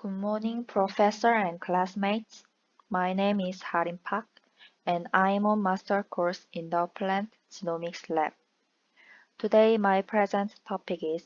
Good morning, professor and classmates. My name is Harim Park, and I am on master course in the Plant Genomics Lab. Today, my present topic is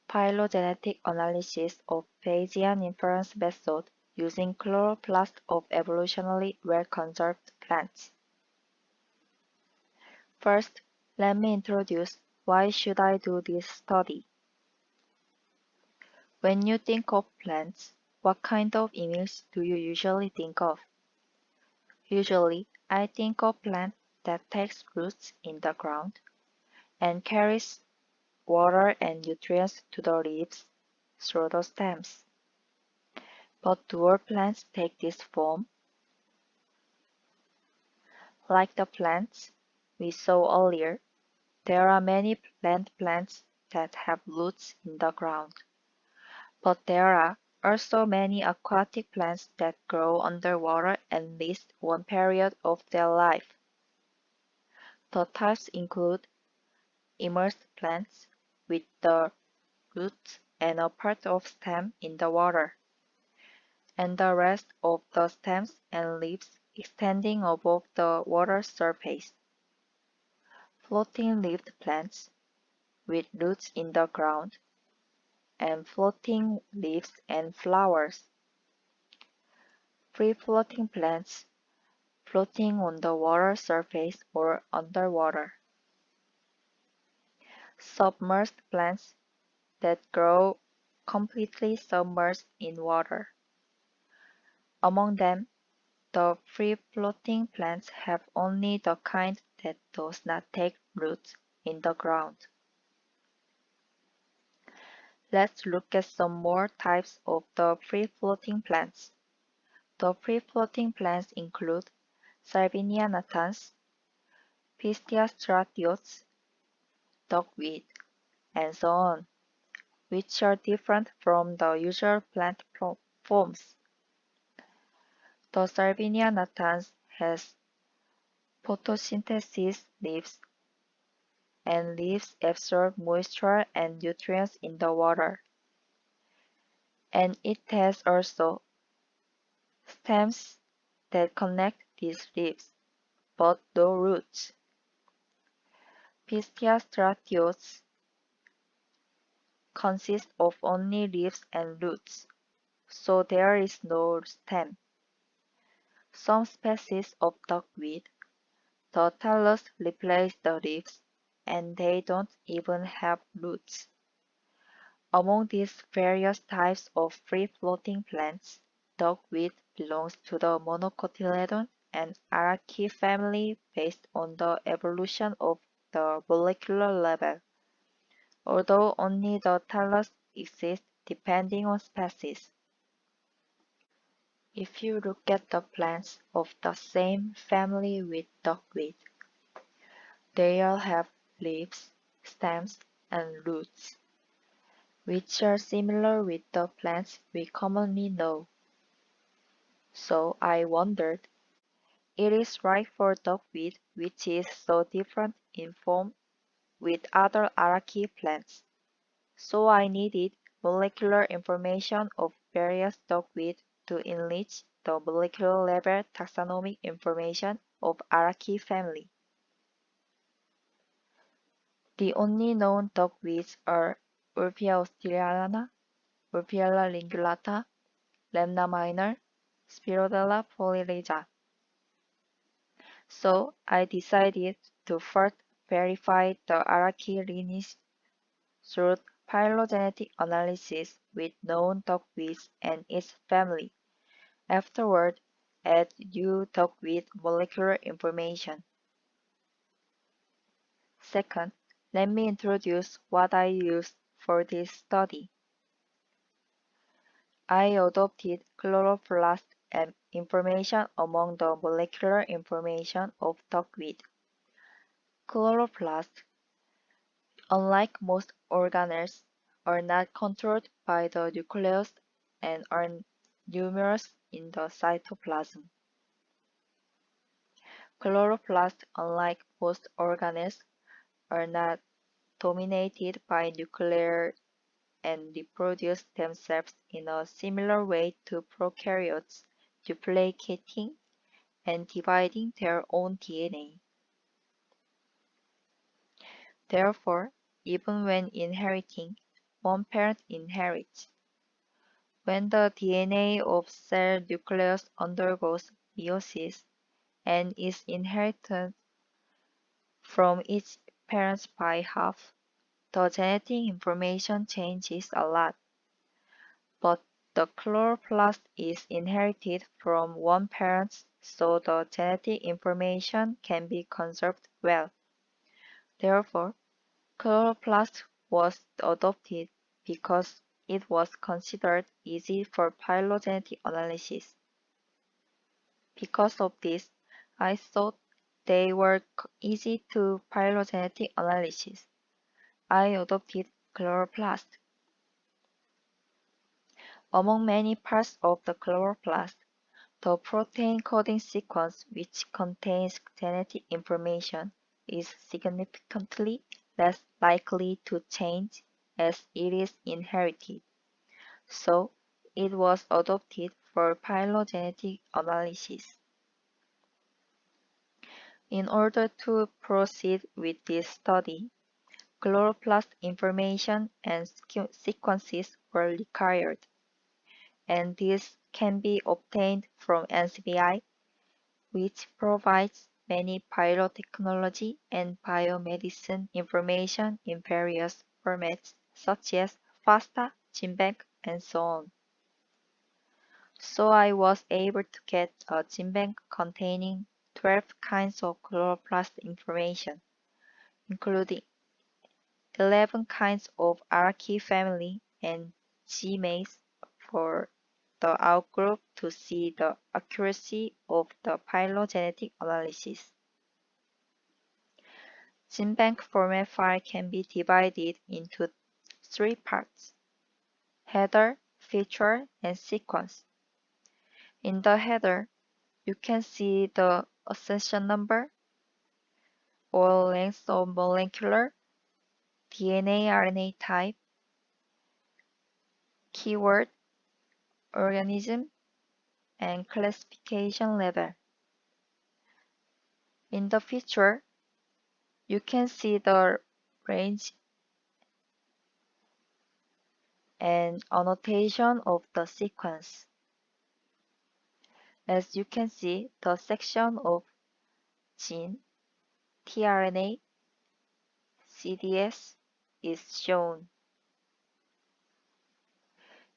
phylogenetic analysis of Bayesian inference method using chloroplast of evolutionarily well-conserved plants. First, let me introduce why should I do this study. When you think of plants, what kind of image do you usually think of? Usually, I think of plant that takes roots in the ground and carries water and nutrients to the leaves through the stems. But do all plants take this form? Like the plants we saw earlier, there are many plant plants that have roots in the ground. But there are also many aquatic plants that grow underwater at least one period of their life. The types include immersed plants with the roots and a part of stem in the water, and the rest of the stems and leaves extending above the water surface. Floating-leaved plants with roots in the ground, and floating leaves and flowers. Free-floating plants floating on the water surface or underwater. Submerged plants that grow completely submerged in water. Among them, the free-floating plants have only the kind that does not take roots in the ground. Let's look at some more types of the free-floating plants. The free-floating plants include Salvinia natans, Pistia stratiots, duckweed, and so on, which are different from the usual plant forms. The Salvinia natans has photosynthesis leaves, and leaves absorb moisture and nutrients in the water. And it has also stems that connect these leaves, but no roots. Pistia stratiots consist of only leaves and roots, so there is no stem. Some species of duckweed, the thallus replace the leaves, and they don't even have roots. Among these various types of free-floating plants, duckweed belongs to the monocotyledon and Araceae family based on the evolution of the molecular level, although only the thallus exists depending on species. If you look at the plants of the same family with duckweed, they all have leaves, stems, and roots, which are similar with the plants we commonly know. So I wondered, it is right for duckweed, which is so different in form with other Araceae plants. So I needed molecular information of various duckweed to enrich the molecular level taxonomic information of Araceae family. The only known duckweeds are Ulpia australiana, Ulpiella lingulata, Lemna minor, Spirodella polyrhiza. So I decided to first verify the Araceae lineage through phylogenetic analysis with known duckweeds and its family. Afterward, add new duckweed molecular information. Second, let me introduce what I used for this study. I adopted chloroplast and information among the molecular information of duckweed. Chloroplasts, unlike most organelles, are not controlled by the nucleus and are numerous in the cytoplasm. Chloroplasts, unlike most organelles, are not dominated by nuclear and reproduce themselves in a similar way to prokaryotes, duplicating and dividing their own DNA. Therefore, even when inheriting, one parent inherits. When the DNA of cell nucleus undergoes meiosis and is inherited from its parents by half, the genetic information changes a lot. But the chloroplast is inherited from one parent, so the genetic information can be conserved well. Therefore, chloroplast was adopted because it was considered easy for phylogenetic analysis. Because of this, I thought they were easy to phylogenetic analysis. I adopted chloroplast. Among many parts of the chloroplast, the protein coding sequence, which contains genetic information, is significantly less likely to change as it is inherited. So, it was adopted for phylogenetic analysis. In order to proceed with this study, chloroplast information and sequences were required, and this can be obtained from NCBI, which provides many biotechnology and biomedicine information in various formats such as FASTA, GenBank, and so on. So I was able to get a GenBank containing 12 kinds of chloroplast information, including 11 kinds of archaea family and GMAs for the outgroup to see the accuracy of the phylogenetic analysis. GenBank format file can be divided into 3 parts: header, feature, and sequence. In the header, you can see the accession number, or length of molecular, DNA RNA type, keyword, organism, and classification level. In the feature, you can see the range and annotation of the sequence. As you can see, the section of gene, tRNA, CDS is shown.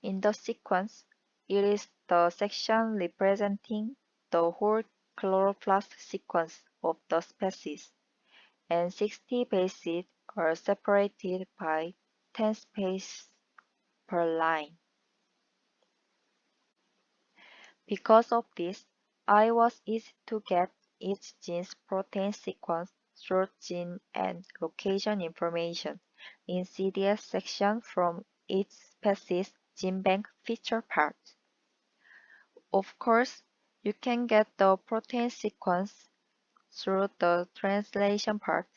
In the sequence, it is the section representing the whole chloroplast sequence of the species, and 60 bases are separated by 10 spaces per line. Because of this, it was easy to get each gene's protein sequence through gene and location information in CDS section from each species GenBank feature part. Of course, you can get the protein sequence through the translation part,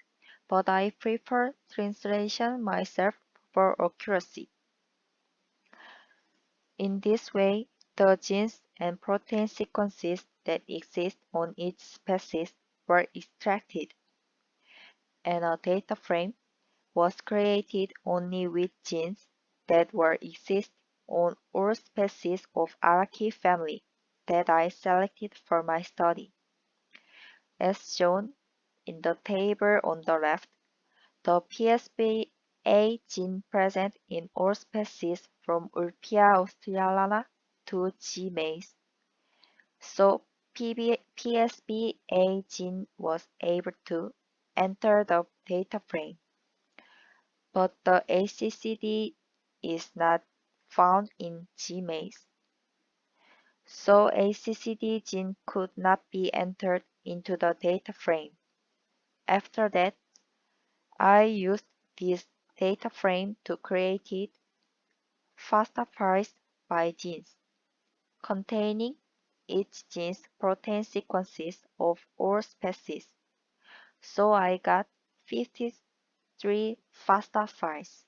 but I prefer translation myself for accuracy. In this way, the genes and protein sequences that exist on each species were extracted, and a data frame was created only with genes that were exist on all species of archaea family that I selected for my study. As shown in the table on the left, the PSBA gene present in all species from Ulpia australiana to G. mays. So PSBA gene was able to enter the data frame, but the ACCD is not found in G. mays. So ACCD gene could not be entered into the data frame. After that, I used this data frame to create FASTA files by genes, containing each gene's protein sequences of all species. So I got 53 FASTA files.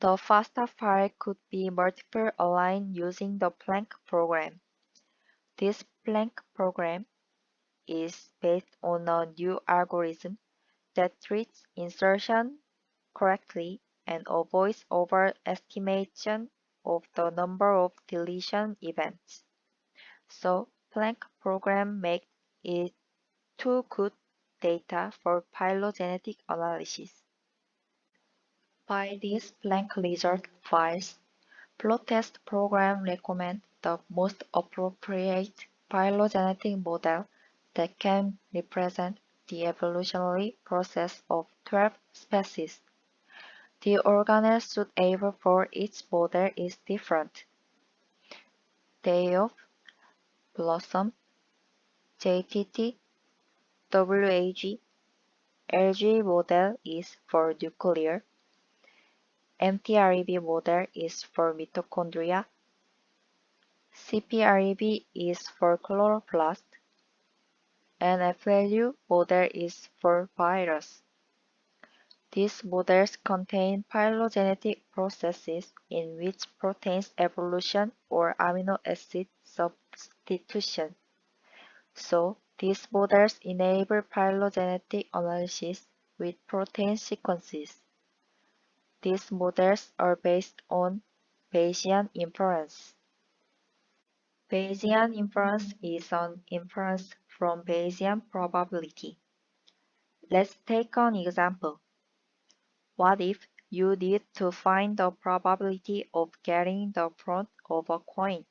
The FASTA file could be multiple aligned using the Planck program. This Planck program is based on a new algorithm that treats insertion correctly and avoids overestimation of the number of deletion events. So Planck program makes it too good data for phylogenetic analysis. By these Planck result files, Plot-test program recommend the most appropriate phylogenetic model that can represent the evolutionary process of 12 species. The organelle suitable for each model is different. Day of blossom, JTT, WAG, LG model is for nuclear, MTREB model is for mitochondria, CPREB is for chloroplast, and FLU model is for virus. These models contain phylogenetic processes in which proteins evolution or amino acid substitution. So, these models enable phylogenetic analysis with protein sequences. These models are based on Bayesian inference. Bayesian inference is an inference from Bayesian probability. Let's take an example. What if you need to find the probability of getting the front of a coin?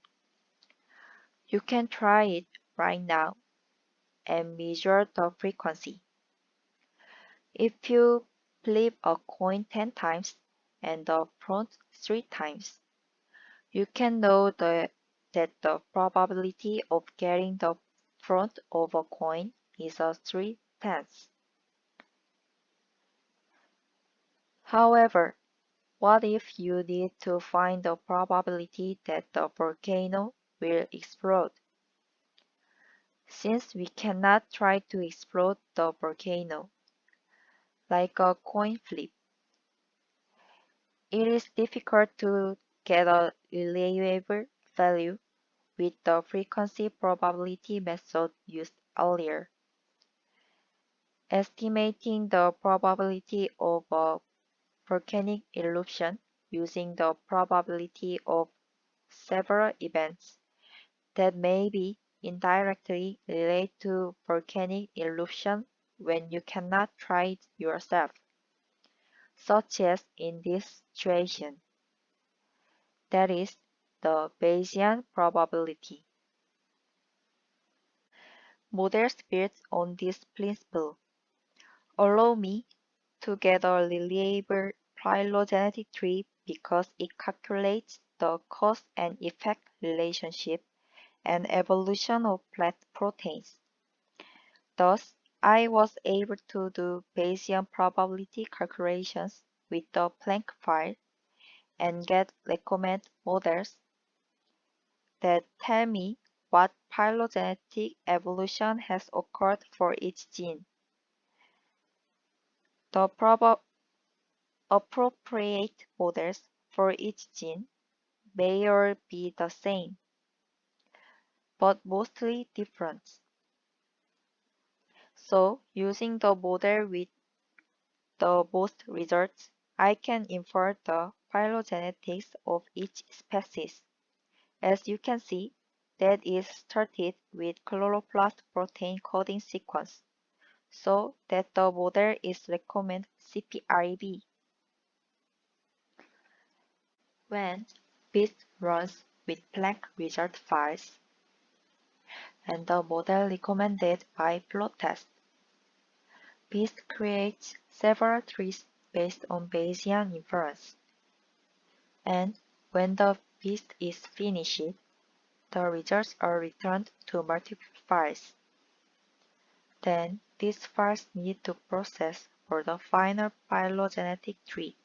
You can try it right now and measure the frequency. If you flip a coin 10 times and the front 3 times, you can know that the probability of getting the front of a coin is a 3/10. However, what if you need to find the probability that the volcano will explode? Since we cannot try to explode the volcano, like a coin flip, it is difficult to get a reliable value with the frequency probability method used earlier. Estimating the probability of a volcanic eruption using the probability of several events that may be indirectly related to volcanic eruption when you cannot try it yourself, such as in this situation. That is the Bayesian probability. Models built on this principle allow me to get a reliable phylogenetic tree because it calculates the cause and effect relationship and evolution of plant proteins. Thus, I was able to do Bayesian probability calculations with the Planck file and get recommended models that tell me what phylogenetic evolution has occurred for each gene. The appropriate models for each gene may all be the same, but mostly different. So, using the model with the most results, I can infer the phylogenetics of each species. As you can see, that is started with chloroplast protein coding sequence, so that the model is recommend CPREB. When BEAST runs with Planck result files and the model recommended by plot test, BEAST creates several trees based on Bayesian inference. And when the BEAST is finished, the results are returned to multiple files. Then these files need to process for the final phylogenetic tree.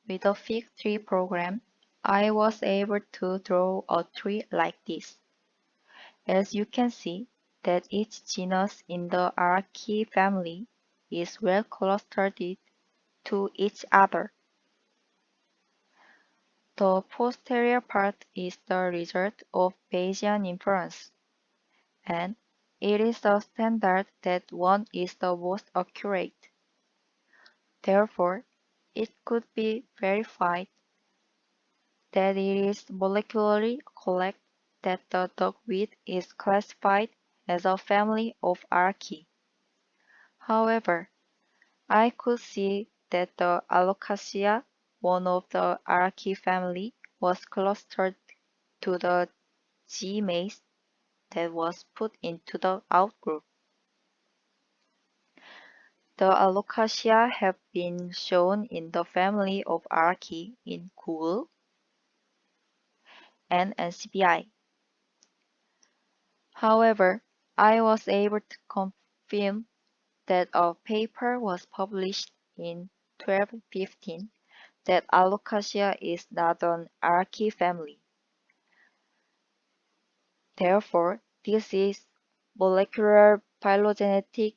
With a fig tree program, I was able to draw a tree like this. As you can see, that each genus in the Archaea family is well clustered to each other. The posterior part is the result of Bayesian inference, and it is the standard that one is the most accurate. Therefore, it could be verified that it is molecularly correct that the duckweed is classified as a family of Archaea. However, I could see that the Alocasia, one of the Archaea family, was clustered to the G maze that was put into the outgroup. The Alocasia have been shown in the family of Archaea in Google and NCBI. However, I was able to confirm that a paper was published in 1215 that Alocasia is not an Archaea family. Therefore, this is molecular phylogenetic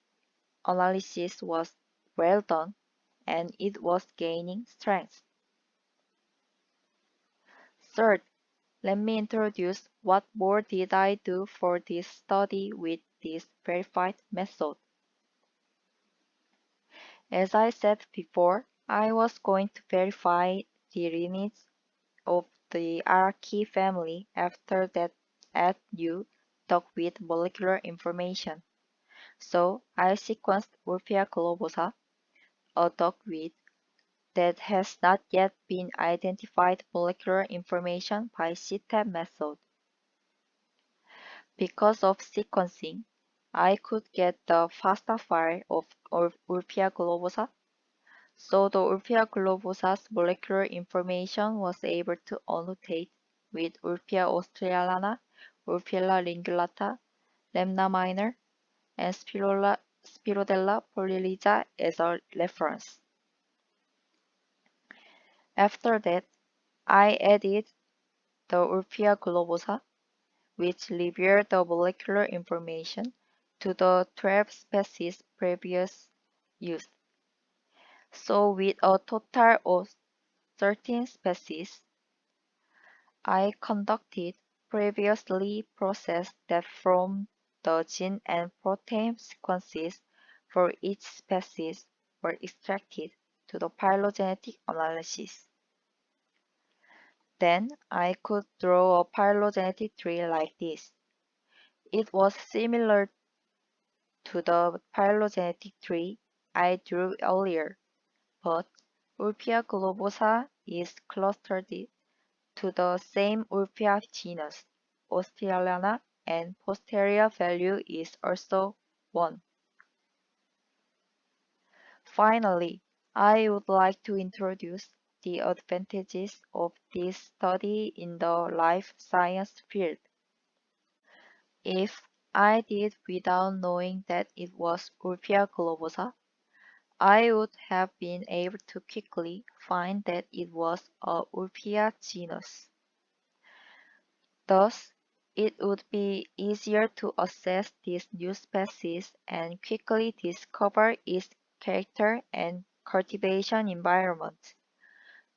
analysis was well done and it was gaining strength. Third, let me introduce what more did I do for this study with this verified method. As I said before, I was going to verify the lineage of the Archaea family after that at U dug with molecular information. So I sequenced Wolffia globosa, a duckweed that has not yet been identified molecular information by CTAP method. Because of sequencing, I could get the FASTA file of Wolffia globosa, so the Wolffia globosa's molecular information was able to annotate with Wolffia australiana, Wolffia lingulata, Lemna minor, and Spirodella polylisa as a reference. After that, I added the Wolffia globosa, which revealed the molecular information, to the 12 species previous used. So with a total of 13 species, I conducted previously processed that from the gene and protein sequences for each species were extracted to the phylogenetic analysis. Then I could draw a phylogenetic tree like this. It was similar to the phylogenetic tree I drew earlier, but Wolffia globosa is clustered to the same Wolffia genus, Australiana, and posterior value is also 1. Finally, I would like to introduce the advantages of this study in the life science field. If I did without knowing that it was Wolffia globosa, I would have been able to quickly find that it was a Wolffia genus. Thus, it would be easier to assess this new species and quickly discover its character and cultivation environment.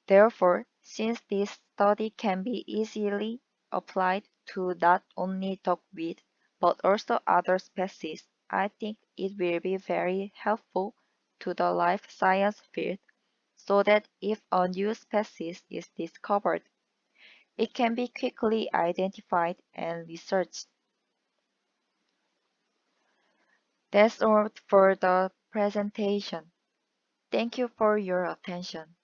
Therefore, since this study can be easily applied to not only duckweed but also other species, I think it will be very helpful to the life science field so that if a new species is discovered, it can be quickly identified and researched. That's all for the presentation. Thank you for your attention.